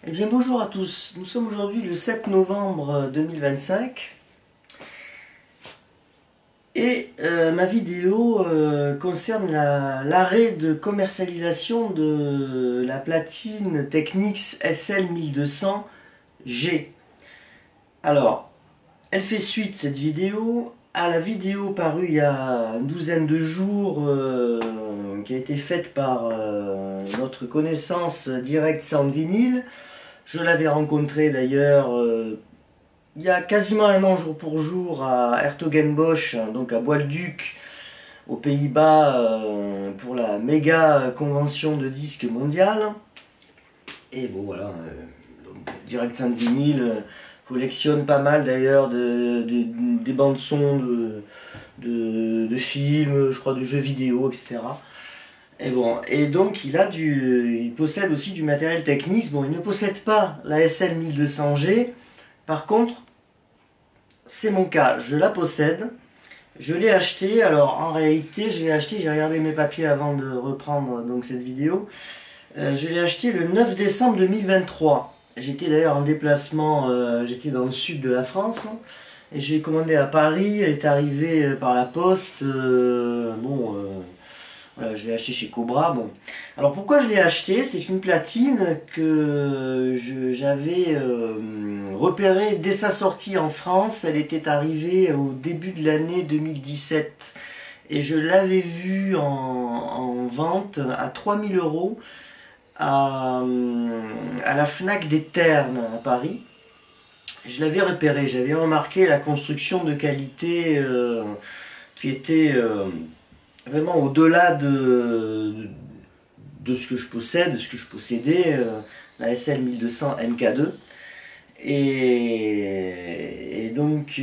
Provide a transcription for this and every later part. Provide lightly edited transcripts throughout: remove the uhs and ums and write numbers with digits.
Eh bien bonjour à tous, nous sommes aujourd'hui le 7 novembre 2025 et ma vidéo concerne l'arrêt de commercialisation de la platine Technics SL1200G. Alors, elle fait suite cette vidéo à la vidéo parue il y a une douzaine de jours qui a été faite par notre connaissance Direct Sound Vinyl. Je l'avais rencontré d'ailleurs il y a quasiment un an jour pour jour à Hertogenbosch, donc à Bois-le-Duc, aux Pays-Bas, pour la méga convention de disques mondiale. Et bon voilà, donc Direct Sound Vinyl collectionne pas mal d'ailleurs des bandes son de films, je crois de jeux vidéo, etc. Et bon, et donc il possède aussi du matériel Technics. Bon, il ne possède pas la SL1200G. Par contre, c'est mon cas, je la possède. Je l'ai acheté. Alors en réalité, je l'ai acheté. J'ai regardé mes papiers avant de reprendre donc cette vidéo. Je l'ai acheté le 9 décembre 2023. J'étais d'ailleurs en déplacement. J'étais dans le sud de la France. Et j'ai commandé à Paris. Elle est arrivée par la poste. Voilà, je l'ai acheté chez Cobra. Bon. Alors pourquoi je l'ai acheté? C'est une platine que j'avais repérée dès sa sortie en France. Elle était arrivée au début de l'année 2017. Et je l'avais vue en vente à 3000 € à la Fnac des Ternes à Paris. Je l'avais repérée, j'avais remarqué la construction de qualité qui était vraiment au-delà de ce que je possède, de ce que je possédais, la SL1200 MK2. Et donc,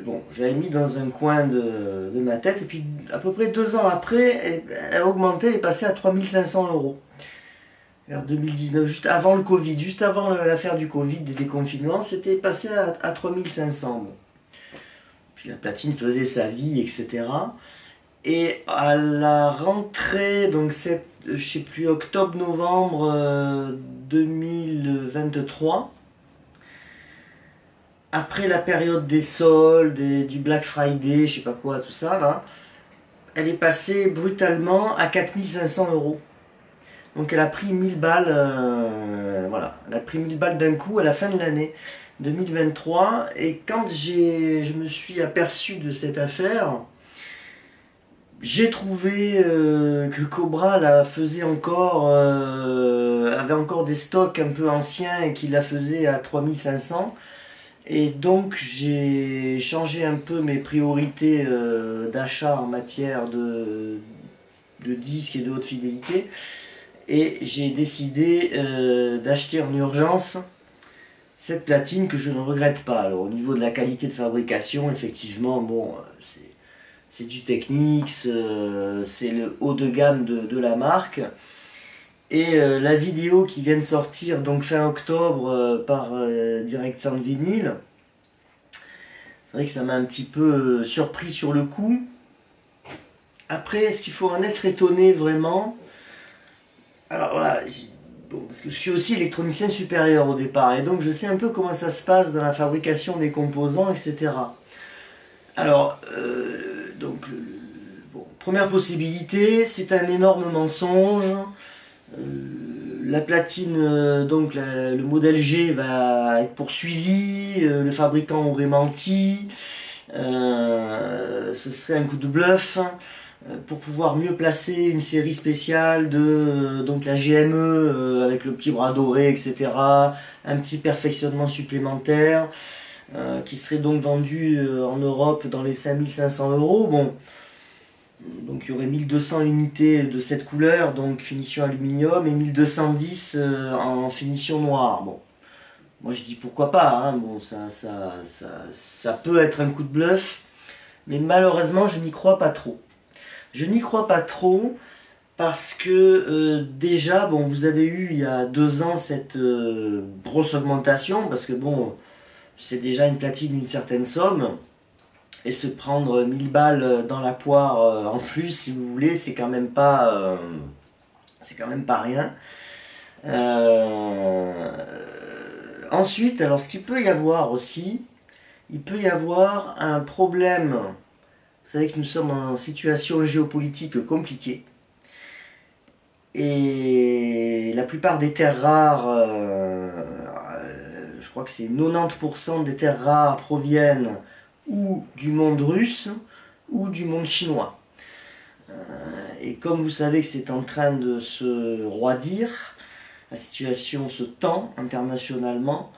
bon, j'avais mis dans un coin de ma tête, et puis à peu près 2 ans après, elle a augmenté, elle est passée à 3500 €. Vers 2019, juste avant le Covid, juste avant l'affaire du Covid, des déconfinements, c'était passé à 3500. Bon. Puis la platine faisait sa vie, etc. Et à la rentrée, donc c'est, je sais plus, octobre-novembre 2023, après la période des soldes, du Black Friday, je sais pas quoi, tout ça, là, elle est passée brutalement à 4500 €. Donc elle a pris 1000 balles, voilà, elle a pris 1000 balles d'un coup à la fin de l'année 2023. Et quand je me suis aperçu de cette affaire, j'ai trouvé que Cobra la faisait encore, avait encore des stocks un peu anciens et qu'il la faisait à 3500. Et donc j'ai changé un peu mes priorités d'achat en matière de disques et de haute fidélité. Et j'ai décidé d'acheter en urgence cette platine que je ne regrette pas. Alors au niveau de la qualité de fabrication, effectivement, bon, c'est du Technics, c'est le haut de gamme de la marque. Et la vidéo qui vient de sortir, donc fin octobre, par Direct Sound Vinyl, c'est vrai que ça m'a un petit peu surpris sur le coup. Après, est-ce qu'il faut en être étonné vraiment? Alors voilà, bon, parce que je suis aussi électronicien supérieur au départ, et donc je sais un peu comment ça se passe dans la fabrication des composants, etc. Alors, donc, bon, première possibilité, c'est un énorme mensonge. La platine, donc le modèle G va être poursuivi, le fabricant aurait menti, ce serait un coup de bluff pour pouvoir mieux placer une série spéciale de donc la GME avec le petit bras doré, etc. Un petit perfectionnement supplémentaire qui serait donc vendu en Europe dans les 5500 €. Bon, donc il y aurait 1200 unités de cette couleur, donc finition aluminium, et 1210 en finition noire. Bon, moi je dis pourquoi pas, hein. Bon, ça peut être un coup de bluff, mais malheureusement je n'y crois pas trop. Je n'y crois pas trop parce que déjà, bon, vous avez eu il y a 2 ans cette grosse augmentation, parce que bon, c'est déjà une platine d'une certaine somme, et se prendre 1000 balles dans la poire en plus, si vous voulez, c'est quand même pas rien. Ensuite, alors ce qu'il peut y avoir aussi, il peut y avoir un problème. Vous savez que nous sommes en situation géopolitique compliquée. Et la plupart des terres rares, je crois que c'est 90% des terres rares proviennent ou du monde russe ou du monde chinois. Et comme vous savez que c'est en train de se roidir, la situation se tend internationalement,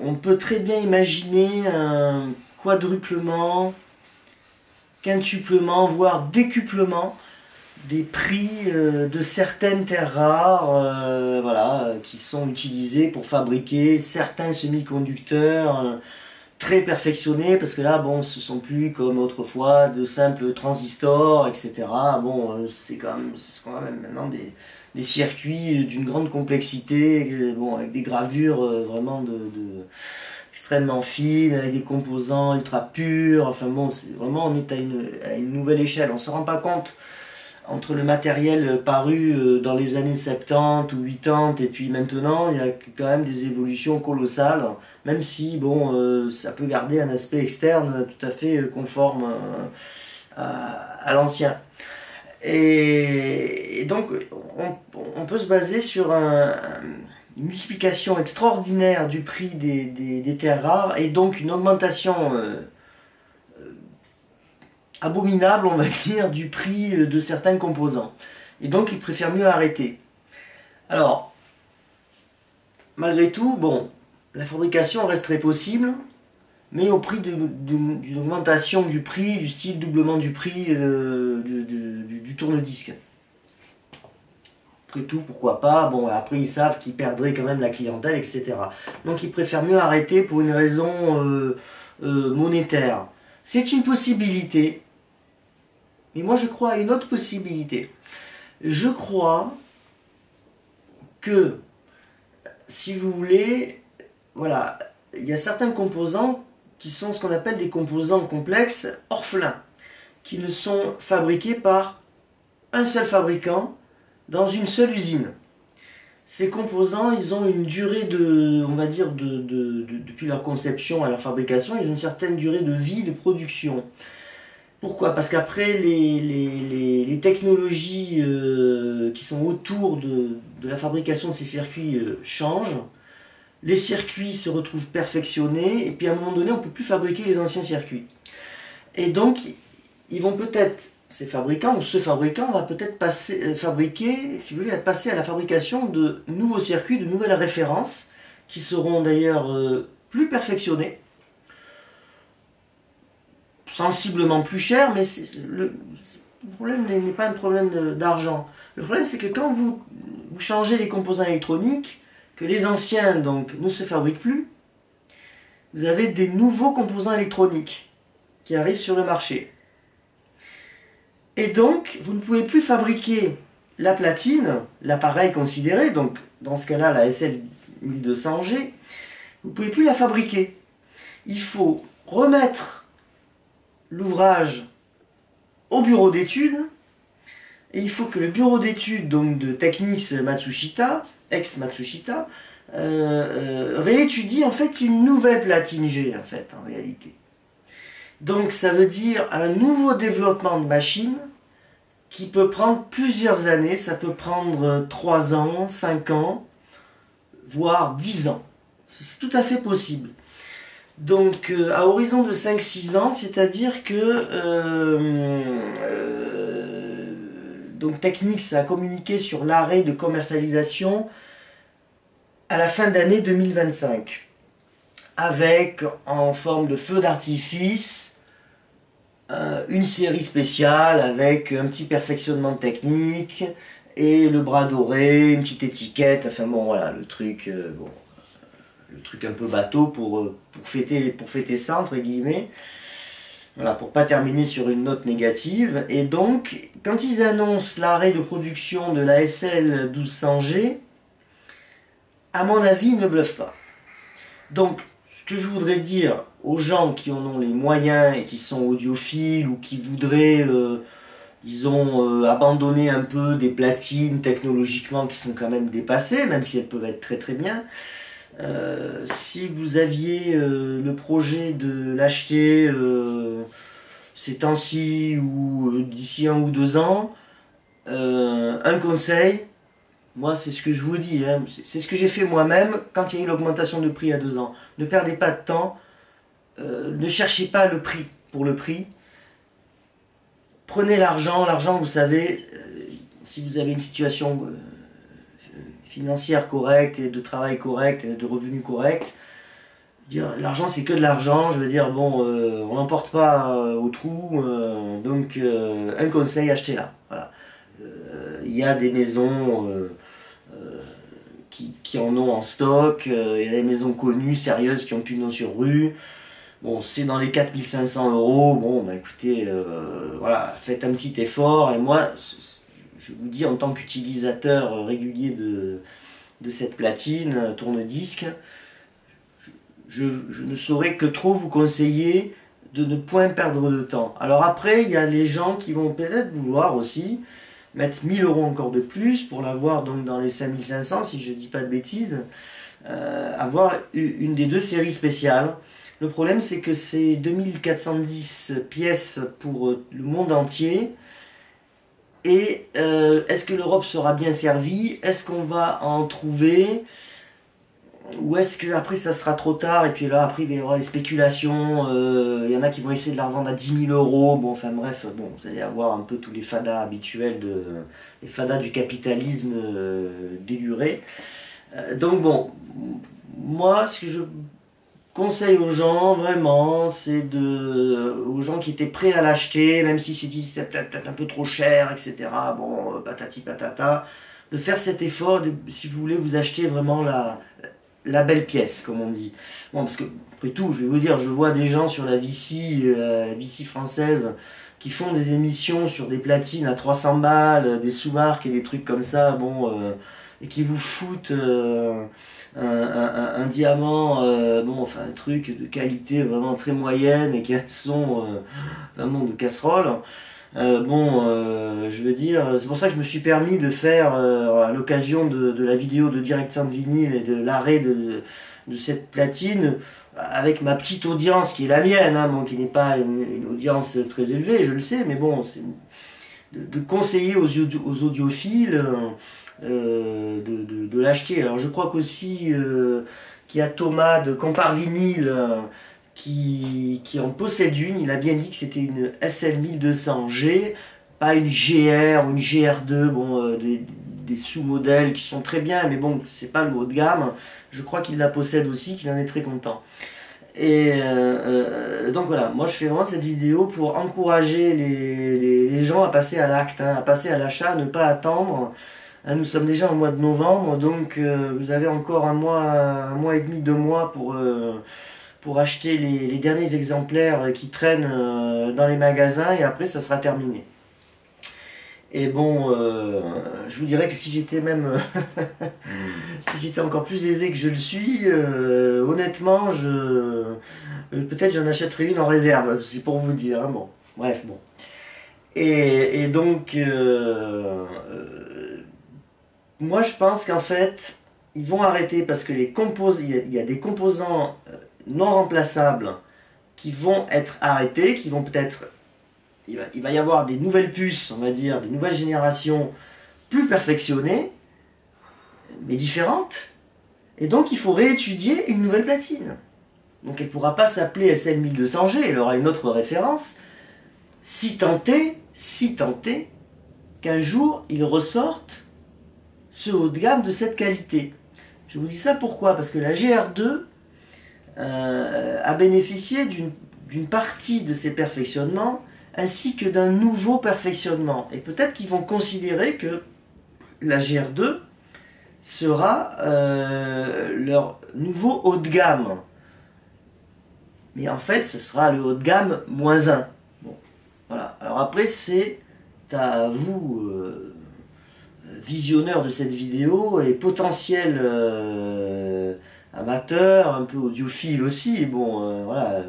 on peut très bien imaginer un quadruplement, quintuplement, voire décuplement des prix de certaines terres rares voilà, qui sont utilisées pour fabriquer certains semi-conducteurs très perfectionnés, parce que là, bon, ce sont plus comme autrefois de simples transistors, etc. Bon, c'est quand même maintenant des circuits d'une grande complexité, bon, avec des gravures vraiment extrêmement fines, avec des composants ultra purs. Enfin bon, vraiment, on est à une nouvelle échelle. On ne se rend pas compte entre le matériel paru dans les années 70 ou 80 et puis maintenant, il y a quand même des évolutions colossales, même si bon, ça peut garder un aspect externe tout à fait conforme à l'ancien. Et donc, on peut se baser sur une multiplication extraordinaire du prix des terres rares et donc une augmentation abominable, on va dire, du prix de certains composants. Et donc, ils préfèrent mieux arrêter. Alors, malgré tout, bon, la fabrication resterait possible, mais au prix d'une augmentation du prix, du style doublement du prix du tourne-disque. Après tout, pourquoi pas, bon, après ils savent qu'ils perdraient quand même la clientèle, etc. Donc ils préfèrent mieux arrêter pour une raison monétaire. C'est une possibilité, mais moi je crois à une autre possibilité. Je crois que, si vous voulez, voilà, il y a certains composants qui sont ce qu'on appelle des composants complexes orphelins, qui ne sont fabriqués par un seul fabricant dans une seule usine. Ces composants, ils ont une durée de, on va dire, depuis leur conception à leur fabrication, ils ont une certaine durée de vie de production. Pourquoi? Parce qu'après, les technologies qui sont autour de la fabrication de ces circuits changent. Les circuits se retrouvent perfectionnés, et puis à un moment donné, on ne peut plus fabriquer les anciens circuits. Et donc, ils vont peut-être, ces fabricants, ou ce fabricant va peut-être fabriquer, si vous voulez, passer à la fabrication de nouveaux circuits, de nouvelles références, qui seront d'ailleurs plus perfectionnés, sensiblement plus chers, mais le problème n'est pas un problème d'argent. Le problème, c'est que quand vous changez les composants électroniques, que les anciens donc ne se fabriquent plus, vous avez des nouveaux composants électroniques qui arrivent sur le marché. Et donc, vous ne pouvez plus fabriquer la platine, l'appareil considéré, donc dans ce cas-là la SL 1200G, vous ne pouvez plus la fabriquer. Il faut remettre l'ouvrage au bureau d'études, et il faut que le bureau d'études donc de Technics Matsushita, ex-Matsushita, réétudie en fait une nouvelle platine G en fait, en réalité. Donc ça veut dire un nouveau développement de machine qui peut prendre plusieurs années, ça peut prendre 3 ans, 5 ans, voire 10 ans. C'est tout à fait possible. Donc à horizon de 5-6 ans, c'est-à-dire que donc Technics a communiqué sur l'arrêt de commercialisation à la fin d'année 2025, avec en forme de feu d'artifice une série spéciale avec un petit perfectionnement technique et le bras doré, une petite étiquette, enfin bon voilà, le truc un peu bateau pour fêter ça entre guillemets. Voilà, pour pas terminer sur une note négative. Et donc, quand ils annoncent l'arrêt de production de la SL 1200G, à mon avis, ils ne bluffent pas. Donc, ce que je voudrais dire aux gens qui en ont les moyens et qui sont audiophiles ou qui voudraient Ils ont abandonné un peu des platines technologiquement qui sont quand même dépassées, même si elles peuvent être très très bien. Si vous aviez le projet de l'acheter ces temps-ci ou d'ici 1 ou 2 ans, un conseil, moi c'est ce que je vous dis, hein, c'est ce que j'ai fait moi-même quand il y a eu l'augmentation de prix il y a 2 ans. Ne perdez pas de temps, ne cherchez pas le prix pour le prix. Prenez l'argent, l'argent vous savez, si vous avez une situation financière correcte et de travail correct et de revenus corrects, l'argent c'est que de l'argent, je veux dire, bon, on n'emporte pas au trou, donc un conseil, achetez-la. Voilà. Il y a des maisons qui en ont en stock, il y a des maisons connues, sérieuses, qui ont pignon sur rue. Bon, c'est dans les 4 500 euros, bon, bah écoutez, voilà, faites un petit effort, et moi, je vous dis, en tant qu'utilisateur régulier de cette platine, tourne-disque, je ne saurais que trop vous conseiller de ne point perdre de temps. Alors après, il y a les gens qui vont peut-être vouloir aussi mettre 1 000 € encore de plus pour l'avoir donc dans les 5 500, si je ne dis pas de bêtises, avoir une des 2 séries spéciales. Le problème, c'est que c'est 2410 pièces pour le monde entier. Et est-ce que l'Europe sera bien servie? Est-ce qu'on va en trouver? Ou est-ce que après ça sera trop tard? Et puis là, après, il va y avoir les spéculations. Il y en a qui vont essayer de la revendre à 10 000 €. Bon, enfin bref, bon, vous allez avoir un peu tous les fadas habituels, les fadas du capitalisme déluré. Donc bon, moi, ce que je conseil aux gens, vraiment, c'est aux gens qui étaient prêts à l'acheter, même si se disent c'est peut-être un peu trop cher, etc. Bon, patati patata, de faire cet effort, si vous voulez vous acheter vraiment la belle pièce, comme on dit. Bon, parce que, après tout, je vais vous dire, je vois des gens sur la Vici française, qui font des émissions sur des platines à 300 balles, des sous-marques et des trucs comme ça, bon, et qui vous foutent un diamant, bon, enfin un truc de qualité vraiment très moyenne et qui a un son vraiment de casserole. Bon, je veux dire, c'est pour ça que je me suis permis de faire, à l'occasion de la vidéo de Direct Sound Vinyl et de l'arrêt de cette platine, avec ma petite audience qui est la mienne, hein, bon, qui n'est pas une audience très élevée, je le sais, mais bon, c'est de conseiller aux audiophiles de l'acheter. Alors je crois qu'aussi qu'il y a Thomas de Compare Vinyle qui en possède une. Il a bien dit que c'était une SL1200G, pas une GR ou une GR2, bon, des sous-modèles qui sont très bien, mais bon, c'est pas le haut de gamme. Je crois qu'il la possède aussi, qu'il en est très content. Et donc voilà, moi je fais vraiment cette vidéo pour encourager les gens à passer à l'acte, hein, à passer à l'achat, ne pas attendre. Hein, nous sommes déjà au mois de novembre, donc vous avez encore un mois et demi, 2 mois pour acheter les derniers exemplaires qui traînent dans les magasins, et après ça sera terminé. Et bon, je vous dirais que si j'étais même si j'étais encore plus aisé que je le suis, honnêtement, peut-être j'en achèterais une en réserve, c'est pour vous dire, hein, bon, bref, bon. Et donc, moi je pense qu'en fait, ils vont arrêter parce que il y a des composants non remplaçables qui vont être arrêtés, qui vont peut-être... Il va y avoir des nouvelles puces, on va dire, des nouvelles générations plus perfectionnées, mais différentes. Et donc il faut réétudier une nouvelle platine. Donc elle ne pourra pas s'appeler SL1200G, elle aura une autre référence, si tant est qu'un jour il ressorte ce haut de gamme de cette qualité. Je vous dis ça pourquoi? Parce que la GR2 a bénéficié d'une partie de ces perfectionnements, ainsi que d'un nouveau perfectionnement. Et peut-être qu'ils vont considérer que la GR2 sera leur nouveau haut de gamme. Mais en fait, ce sera le haut de gamme -1. Bon, voilà. Alors après, c'est à vous, visionneurs de cette vidéo et potentiels amateurs, un peu audiophiles aussi. Bon, voilà.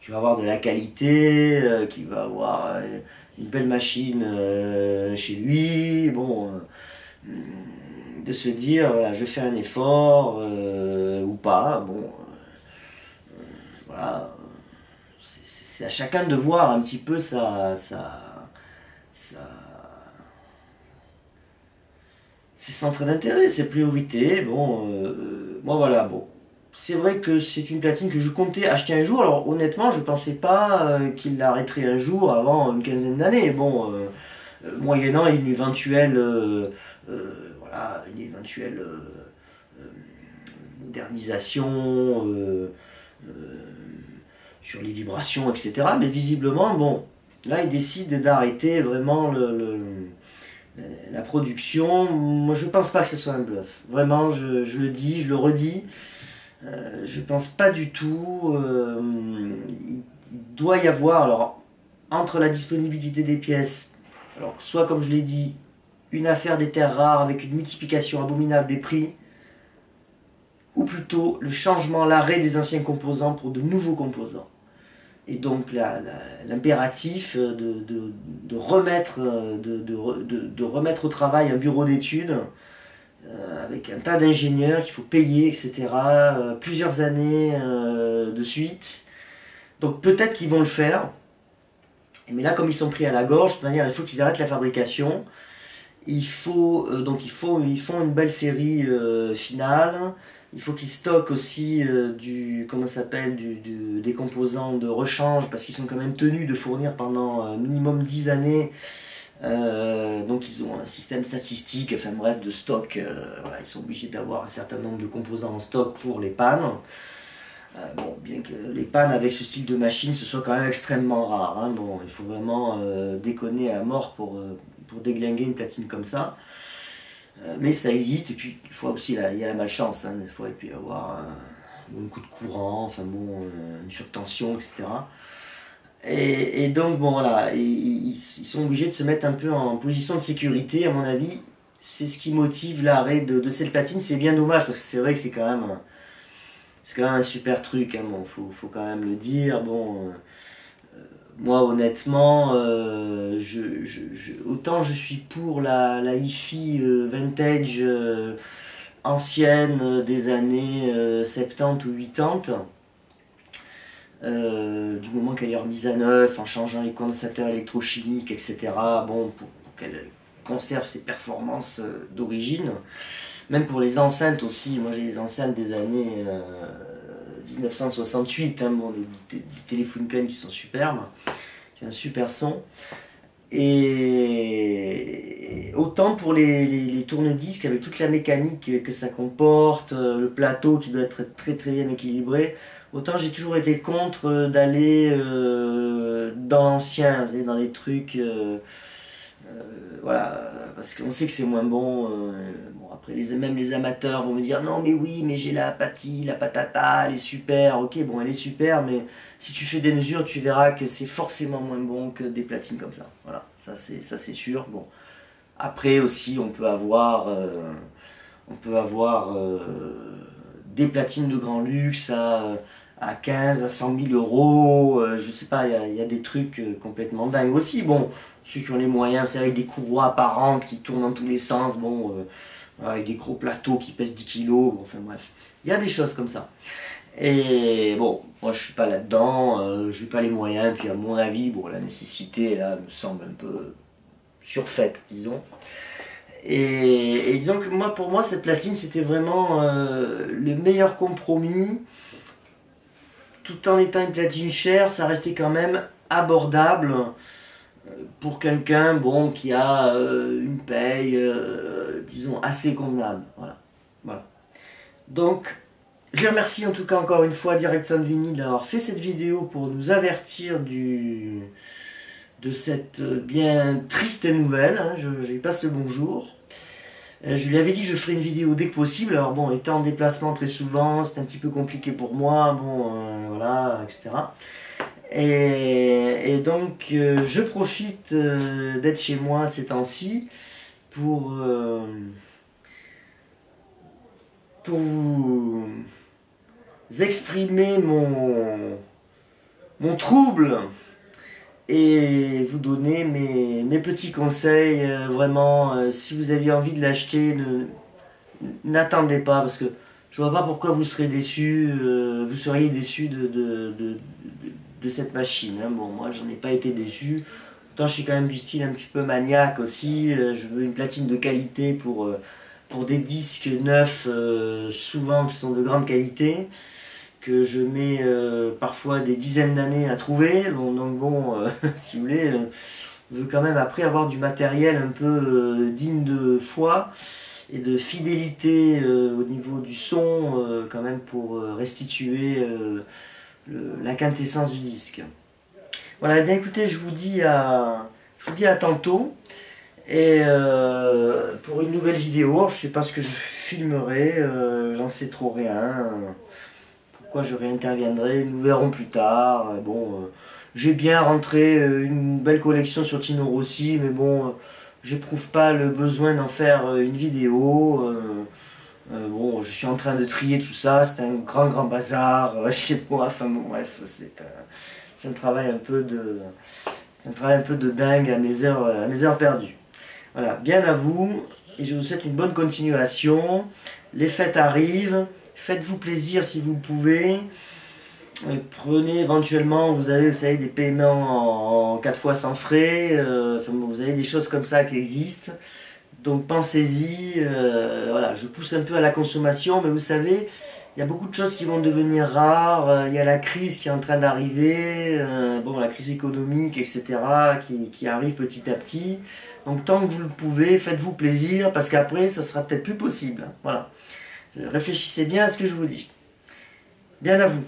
Qui va avoir de la qualité, qui va avoir une belle machine chez lui, bon, de se dire, voilà, je fais un effort ou pas, bon, voilà, c'est à chacun de voir un petit peu sa- ses centres d'intérêt, ses priorités, bon, moi voilà, bon. C'est vrai que c'est une platine que je comptais acheter un jour. Alors honnêtement, je pensais pas qu'il l'arrêterait un jour avant une quinzaine d'années. Bon, moyennant une éventuelle, voilà, une éventuelle modernisation sur les vibrations, etc. Mais visiblement, bon, là, il décide d'arrêter vraiment la production. Moi, je pense pas que ce soit un bluff. Vraiment, je le dis, je le redis. Je pense pas du tout. Il doit y avoir, alors, entre la disponibilité des pièces, alors, soit comme je l'ai dit, une affaire des terres rares avec une multiplication abominable des prix, ou plutôt le changement, l'arrêt des anciens composants pour de nouveaux composants. Et donc l'impératif de remettre, de remettre au travail un bureau d'études avec un tas d'ingénieurs qu'il faut payer, etc. Plusieurs années de suite. Donc peut-être qu'ils vont le faire. Mais là, comme ils sont pris à la gorge, de toute manière, il faut qu'ils arrêtent la fabrication. Ils font une belle série finale. Il faut qu'ils stockent aussi comment ça s'appelle, des composants de rechange parce qu'ils sont quand même tenus de fournir pendant minimum 10 années. Donc ils ont un système statistique, enfin bref, de stock. Voilà, ils sont obligés d'avoir un certain nombre de composants en stock pour les pannes. Bon, bien que les pannes avec ce style de machine, ce soit quand même extrêmement rare. Hein. Bon, il faut vraiment déconner à mort pour déglinguer une platine comme ça. Mais ça existe, et puis il faut aussi il y a la malchance. Hein. Des fois, il peut y avoir un coup de courant, enfin bon, une surtension, etc. Et donc, bon, voilà, ils sont obligés de se mettre un peu en position de sécurité, à mon avis. C'est ce qui motive l'arrêt de cette platine. C'est bien dommage, parce que c'est vrai que c'est quand même un super truc, hein. Bon, faut quand même le dire. Bon, moi, honnêtement, autant je suis pour la hi-fi vintage ancienne des années 70 ou 80, du moment qu'elle est remise à neuf, en changeant les condensateurs électrochimiques, etc. Bon, pour qu'elle conserve ses performances d'origine. Même pour les enceintes aussi, moi j'ai les enceintes des années 1968, hein, bon, des Telefunken qui sont superbes, qui ont un super son. Et autant pour les tourne-disques avec toute la mécanique que ça comporte, le plateau qui doit être très très bien équilibré, autant j'ai toujours été contre d'aller dans l'ancien, dans les trucs, voilà, parce qu'on sait que c'est moins bon. Bon, après, même les amateurs vont me dire non, mais oui, mais j'ai la Patti, la patata, elle est super. Ok, bon, elle est super, mais si tu fais des mesures, tu verras que c'est forcément moins bon que des platines comme ça. Voilà, ça c'est sûr. Bon, après aussi, on peut avoir des platines de grand luxe à 15, à 100 000 euros. Je sais pas, il y a des trucs complètement dingues aussi. Bon, ceux qui ont les moyens, c'est avec des courroies apparentes qui tournent dans tous les sens. Bon, avec des gros plateaux qui pèsent 10 kilos. Bon, enfin bref, il y a des choses comme ça. Et bon, moi je suis pas là-dedans, je n'ai pas les moyens, puis à mon avis, bon, la nécessité là me semble un peu surfaite, disons. Et disons que moi, pour moi, cette platine, c'était vraiment le meilleur compromis. Tout en étant une platine chère, ça restait quand même abordable pour quelqu'un bon, qui a une paye, disons, assez convenable. Voilà. Voilà. Donc, je remercie en tout cas encore une fois Direction Vinyl d'avoir fait cette vidéo pour nous avertir de cette bien triste nouvelle. Hein. Je lui passe le bonjour. Je lui avais dit que je ferais une vidéo dès que possible. Alors bon, étant en déplacement très souvent, c'est un petit peu compliqué pour moi. Bon, voilà, etc. Et donc, je profite d'être chez moi ces temps-ci pour vous exprimer mon trouble et vous donner mes petits conseils. Vraiment, si vous aviez envie de l'acheter, n'attendez pas, parce que je vois pas pourquoi vous serez déçu, vous seriez déçu de cette machine. Hein. Bon, moi j'en ai pas été déçu. Pourtant, je suis quand même du style un petit peu maniaque aussi. Je veux une platine de qualité pour des disques neufs, souvent qui sont de grande qualité, que je mets parfois des dizaines d'années à trouver. Donc bon, si vous voulez, je veux quand même après avoir du matériel un peu digne de foi et de fidélité au niveau du son, quand même pour restituer la quintessence du disque. Voilà, eh bien écoutez, je vous dis à tantôt. Et pour une nouvelle vidéo, alors, je sais pas ce que je filmerai, j'en sais trop rien. Pourquoi je réinterviendrai, nous verrons plus tard. Bon, j'ai bien rentré une belle collection sur Tino Rossi, mais bon, j'éprouve pas le besoin d'en faire une vidéo. Bon, je suis en train de trier tout ça, c'est un grand bazar chez moi. Enfin bon, bref, c'est un travail un peu de, c'est un travail un peu de dingue à mes heures perdues. Voilà, bien à vous, et je vous souhaite une bonne continuation. Les fêtes arrivent, faites-vous plaisir si vous pouvez. Prenez éventuellement, vous savez, des paiements en 4 fois sans frais. Enfin, bon, vous avez des choses comme ça qui existent. Donc pensez-y. Voilà, je pousse un peu à la consommation, mais vous savez, il y a beaucoup de choses qui vont devenir rares. Il y a la crise qui est en train d'arriver, bon, la crise économique, etc., qui arrive petit à petit. Donc tant que vous le pouvez, faites-vous plaisir, parce qu'après, ça sera peut-être plus possible. Voilà. Réfléchissez bien à ce que je vous dis. Bien à vous.